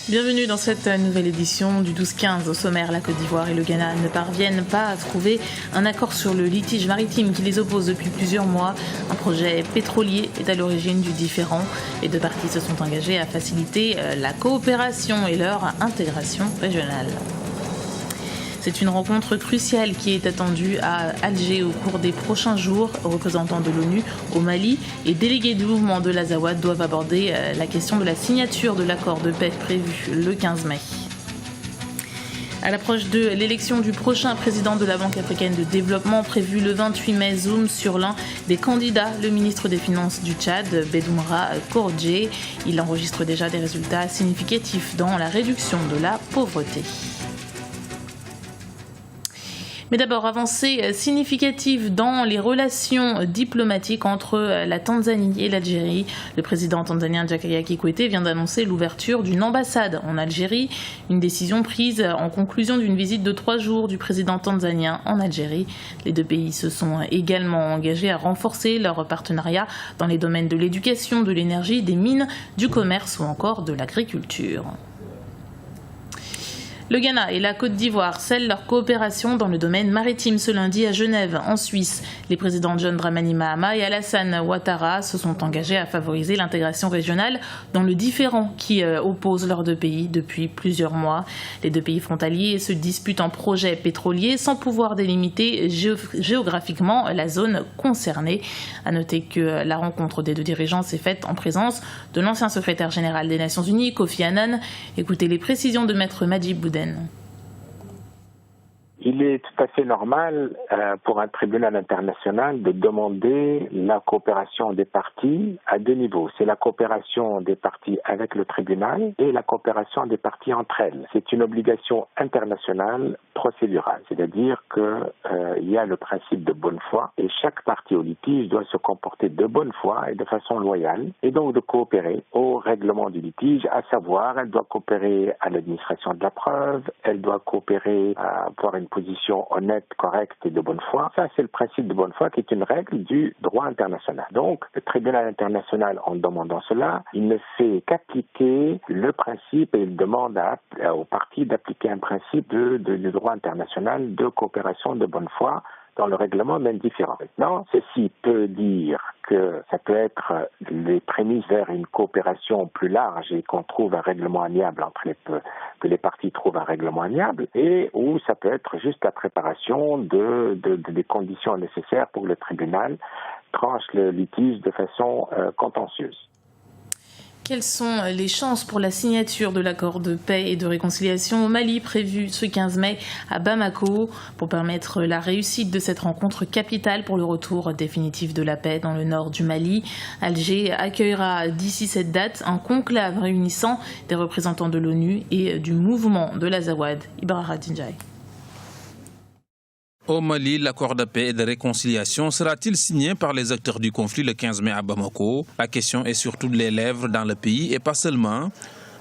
Bienvenue dans cette nouvelle édition du 12-15. Au sommaire, la Côte d'Ivoire et le Ghana ne parviennent pas à trouver un accord sur le litige maritime qui les oppose depuis plusieurs mois. Un projet pétrolier est à l'origine du différend. Les deux parties se sont engagées à faciliter la coopération et leur intégration régionale. C'est une rencontre cruciale qui est attendue à Alger au cours des prochains jours. Représentants de l'ONU au Mali et délégués du mouvement de l'Azawad doivent aborder la question de la signature de l'accord de paix prévu le 15 mai. À l'approche de l'élection du prochain président de la Banque africaine de développement prévu le 28 mai, zoom sur l'un des candidats, le ministre des Finances du Tchad, Bedoumra Kordje. Il enregistre déjà des résultats significatifs dans la réduction de la pauvreté. Mais d'abord, avancée significative dans les relations diplomatiques entre la Tanzanie et l'Algérie. Le président tanzanien Jakaya Kikwete vient d'annoncer l'ouverture d'une ambassade en Algérie, une décision prise en conclusion d'une visite de 3 jours du président tanzanien en Algérie. Les deux pays se sont également engagés à renforcer leur partenariat dans les domaines de l'éducation, de l'énergie, des mines, du commerce ou encore de l'agriculture. Le Ghana et la Côte d'Ivoire scellent leur coopération dans le domaine maritime ce lundi à Genève, en Suisse. Les présidents John Dramani Mahama et Alassane Ouattara se sont engagés à favoriser l'intégration régionale dans le différend qui oppose leurs deux pays depuis plusieurs mois. Les deux pays frontaliers se disputent en projet pétrolier sans pouvoir délimiter géographiquement la zone concernée. À noter que la rencontre des deux dirigeants s'est faite en présence de l'ancien secrétaire général des Nations Unies, Kofi Annan. Écoutez les précisions de Maître Majib Bouden. Il est tout à fait normal pour un tribunal international de demander la coopération des parties à 2 niveaux. C'est la coopération des parties avec le tribunal et la coopération des parties entre elles. C'est une obligation internationale procédurale, c'est-à-dire qu'il y a le principe de bonne foi et chaque partie au litige doit se comporter de bonne foi et de façon loyale et donc de coopérer au règlement du litige, à savoir elle doit coopérer à l'administration de la preuve, elle doit coopérer à avoir une position honnête, correcte et de bonne foi. Ça, c'est le principe de bonne foi qui est une règle du droit international. Donc, le tribunal international, en demandant cela, il ne fait qu'appliquer le principe et il demande aux parties d'appliquer un principe du droit international de coopération de bonne foi dans le règlement même différent. Maintenant, ceci peut dire que ça peut être les prémices vers une coopération plus large et qu'on trouve un règlement amiable que les parties trouvent un règlement amiable, et ou ça peut être juste la préparation des conditions nécessaires pour que le tribunal tranche le litige de façon contentieuse. Quelles sont les chances pour la signature de l'accord de paix et de réconciliation au Mali prévu ce 15 mai à Bamako pour permettre la réussite de cette rencontre capitale pour le retour définitif de la paix dans le nord du Mali? Alger accueillera d'ici cette date un conclave réunissant des représentants de l'ONU et du mouvement de l'Azawad. Ibrahima Dinjai. Au Mali, l'accord de paix et de réconciliation sera-t-il signé par les acteurs du conflit le 15 mai à Bamako? La question est sur toutes les lèvres dans le pays et pas seulement.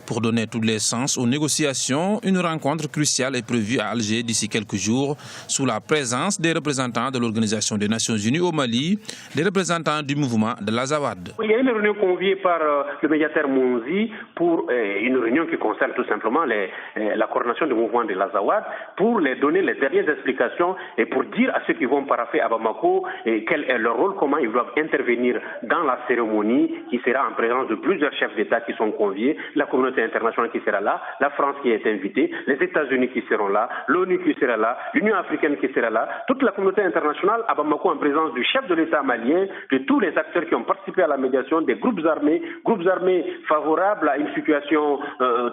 Pour donner tous les sens aux négociations, une rencontre cruciale est prévue à Alger d'ici quelques jours sous la présence des représentants de l'Organisation des Nations Unies au Mali, des représentants du mouvement de l'Azawad. Il y a une réunion conviée par le médiateur Mounzi pour une réunion qui concerne tout simplement la coordination du mouvement de l'Azawad pour les donner les dernières explications et pour dire à ceux qui vont paraffer à Bamako quel est leur rôle, comment ils doivent intervenir dans la cérémonie qui sera en présence de plusieurs chefs d'État qui sont conviés, la communauté internationale qui sera là, la France qui est invitée, les États-Unis qui seront là, l'ONU qui sera là, l'Union africaine qui sera là, toute la communauté internationale à Bamako en présence du chef de l'État malien, de tous les acteurs qui ont participé à la médiation, des groupes armés favorables à une situation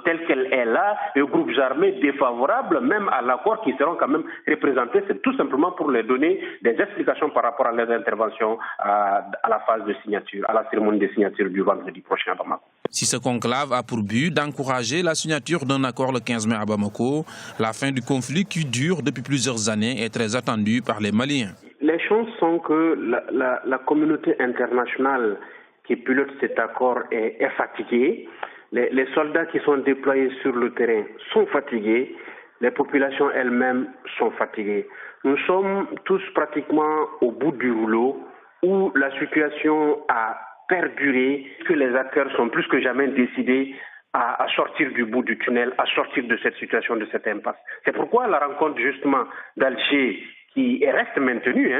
telle qu'elle est là, et groupes armés défavorables même à l'accord qui seront quand même représentés. C'est tout simplement pour leur donner des explications par rapport à leurs interventions à la phase de signature, à la cérémonie de signature du vendredi prochain à Bamako. Si ce conclave a pour but d'encourager la signature d'un accord le 15 mai à Bamako, la fin du conflit qui dure depuis plusieurs années est très attendue par les Maliens. Les chances sont que la communauté internationale qui pilote cet accord est fatiguée. Les soldats qui sont déployés sur le terrain sont fatigués. Les populations elles-mêmes sont fatiguées. Nous sommes tous pratiquement au bout du rouleau où la situation a perduré, que les acteurs sont plus que jamais décidés à sortir du bout du tunnel, à sortir de cette situation, de cette impasse. C'est pourquoi la rencontre justement d'Alger, qui reste maintenue,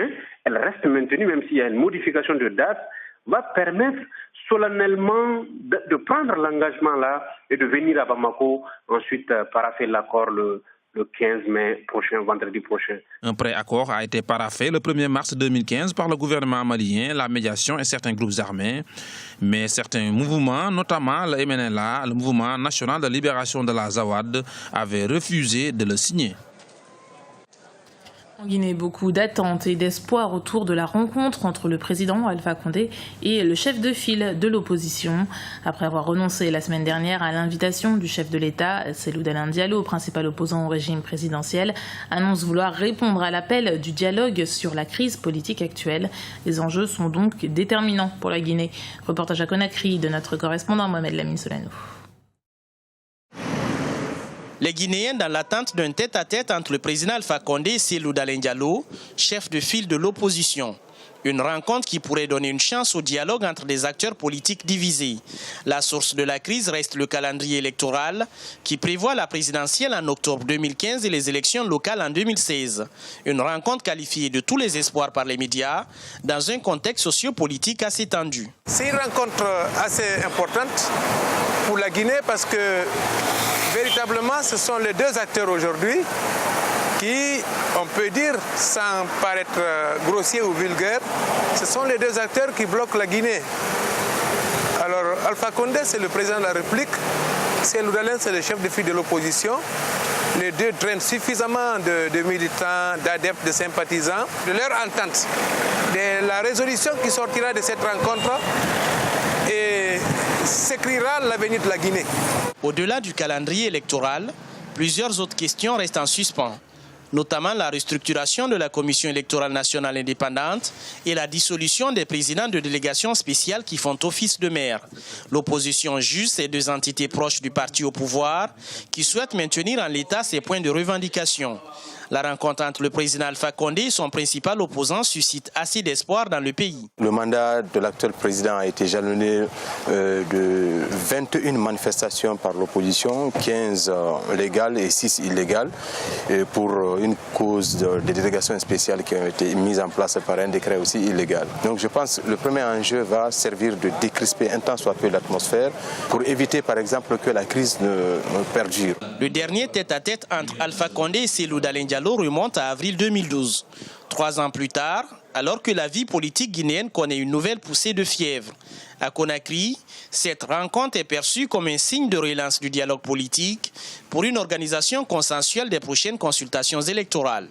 elle reste maintenue même s'il y a une modification de date, va permettre solennellement de prendre l'engagement là et de venir à Bamako, ensuite paraffer l'accord le 15 mai prochain, vendredi prochain. Un pré-accord a été paraphé le 1er mars 2015 par le gouvernement malien, la médiation et certains groupes armés. Mais certains mouvements, notamment le MNLA, le Mouvement national de libération de la Zawad, avaient refusé de le signer. En Guinée, beaucoup d'attentes et d'espoir autour de la rencontre entre le président Alpha Condé et le chef de file de l'opposition. Après avoir renoncé la semaine dernière à l'invitation du chef de l'État, Cellou Dalein Diallo, principal opposant au régime présidentiel, annonce vouloir répondre à l'appel du dialogue sur la crise politique actuelle. Les enjeux sont donc déterminants pour la Guinée. Reportage à Conakry de notre correspondant Mohamed Lamine Solanou. Les Guinéens dans l'attente d'un tête-à-tête entre le président Alpha Condé et Cellou Dalein Diallo, chef de file de l'opposition. Une rencontre qui pourrait donner une chance au dialogue entre des acteurs politiques divisés. La source de la crise reste le calendrier électoral qui prévoit la présidentielle en octobre 2015 et les élections locales en 2016. Une rencontre qualifiée de tous les espoirs par les médias dans un contexte sociopolitique assez tendu. C'est une rencontre assez importante pour la Guinée parce que véritablement ce sont les deux acteurs aujourd'hui qui, on peut dire, sans paraître grossier ou vulgaire, ce sont les deux acteurs qui bloquent la Guinée. Alors, Alpha Condé, c'est le président de la République, Cellou Dalein, c'est le chef de file de l'opposition. Les deux drainent suffisamment de militants, d'adeptes, de sympathisants, de leur entente, de la résolution qui sortira de cette rencontre et s'écrira l'avenir de la Guinée. Au-delà du calendrier électoral, plusieurs autres questions restent en suspens, notamment la restructuration de la Commission électorale nationale indépendante et la dissolution des présidents de délégations spéciales qui font office de maire. L'opposition juge ces deux entités proches du parti au pouvoir qui souhaitent maintenir en l'état ces points de revendication. La rencontre entre le président Alpha Condé et son principal opposant suscite assez d'espoir dans le pays. Le mandat de l'actuel président a été jalonné de 21 manifestations par l'opposition, 15 légales et 6 illégales, pour une cause de délégations spéciales qui ont été mises en place par un décret aussi illégal. Donc je pense que le premier enjeu va servir de décrisper un tant soit peu l'atmosphère pour éviter par exemple que la crise ne perdure. Le dernier tête-à-tête entre Alpha Condé et Cellou Dalein Diallo remonte à avril 2012. 3 ans plus tard, alors que la vie politique guinéenne connaît une nouvelle poussée de fièvre. À Conakry, cette rencontre est perçue comme un signe de relance du dialogue politique pour une organisation consensuelle des prochaines consultations électorales.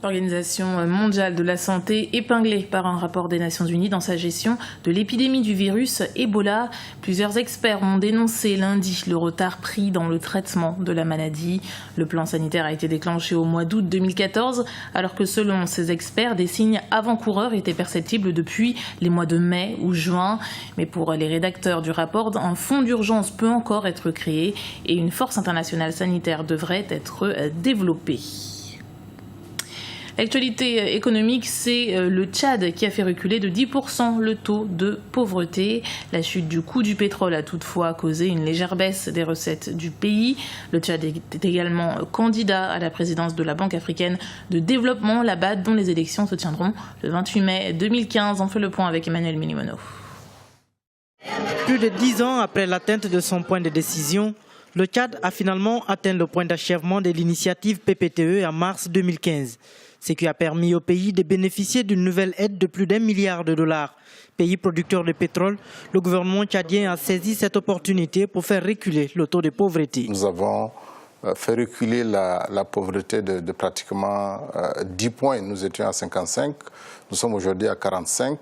L'Organisation mondiale de la santé épinglée par un rapport des Nations Unies dans sa gestion de l'épidémie du virus Ebola. Plusieurs experts ont dénoncé lundi le retard pris dans le traitement de la maladie. Le plan sanitaire a été déclenché au mois d'août 2014, alors que selon ces experts, des signes avant-coureurs étaient perceptibles depuis les mois de mai ou juin. Mais pour les rédacteurs du rapport, un fonds d'urgence peut encore être créé et une force internationale sanitaire devrait être développée. L'actualité économique, c'est le Tchad qui a fait reculer de 10% le taux de pauvreté. La chute du coût du pétrole a toutefois causé une légère baisse des recettes du pays. Le Tchad est également candidat à la présidence de la Banque africaine de développement, la BAD, dont les élections se tiendront le 28 mai 2015. On fait le point avec Emmanuel Minimono. Plus de 10 ans après l'atteinte de son point de décision, le Tchad a finalement atteint le point d'achèvement de l'initiative PPTE en mars 2015. Ce qui a permis au pays de bénéficier d'une nouvelle aide de plus d'1 milliard de dollars. Pays producteur de pétrole, le gouvernement tchadien a saisi cette opportunité pour faire reculer le taux de pauvreté. Nous avons fait reculer la pauvreté de pratiquement 10 points. Nous étions à 55, nous sommes aujourd'hui à 45%.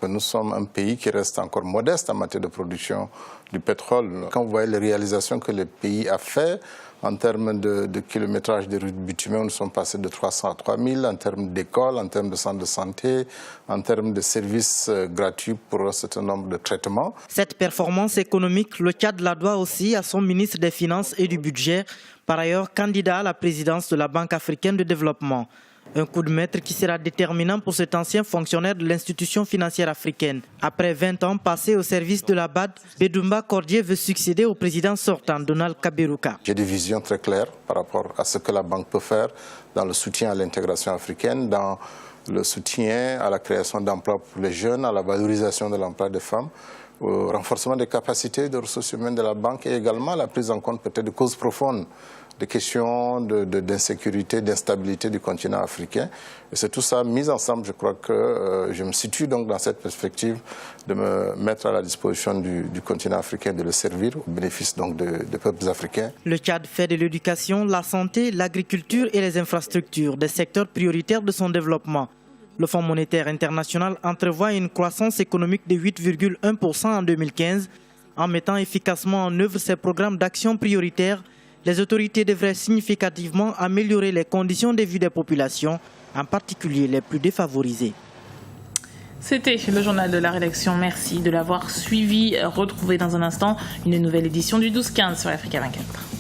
Nous sommes un pays qui reste encore modeste en matière de production du pétrole. Quand vous voyez les réalisations que le pays a fait, en termes de kilométrage de routes bitumées, nous sommes passés de 300 à 3000, en termes d'écoles, en termes de centres de santé, en termes de services gratuits pour un certain nombre de traitements. Cette performance économique, le Tchad la doit aussi à son ministre des Finances et du Budget, par ailleurs candidat à la présidence de la Banque africaine de développement. Un coup de maître qui sera déterminant pour cet ancien fonctionnaire de l'institution financière africaine. Après 20 ans passés au service de la BAD, Bedumba Cordier veut succéder au président sortant, Donald Kaberuka. J'ai des visions très claires par rapport à ce que la banque peut faire dans le soutien à l'intégration africaine, dans le soutien à la création d'emplois pour les jeunes, à la valorisation de l'emploi des femmes, au renforcement des capacités de ressources humaines de la banque et également la prise en compte peut-être de causes profondes, des questions d'insécurité, d'instabilité du continent africain. Et c'est tout ça mis ensemble, je crois que je me situe donc dans cette perspective de me mettre à la disposition du continent africain, de le servir au bénéfice donc des peuples africains. Le Tchad fait de l'éducation, la santé, l'agriculture et les infrastructures des secteurs prioritaires de son développement. Le Fonds monétaire international entrevoit une croissance économique de 8,1% en 2015. En mettant efficacement en œuvre ces programmes d'action prioritaires, les autorités devraient significativement améliorer les conditions de vie des populations, en particulier les plus défavorisées. C'était le journal de la rédaction. Merci de l'avoir suivi. Retrouvez dans un instant une nouvelle édition du 12-15 sur Africa 24.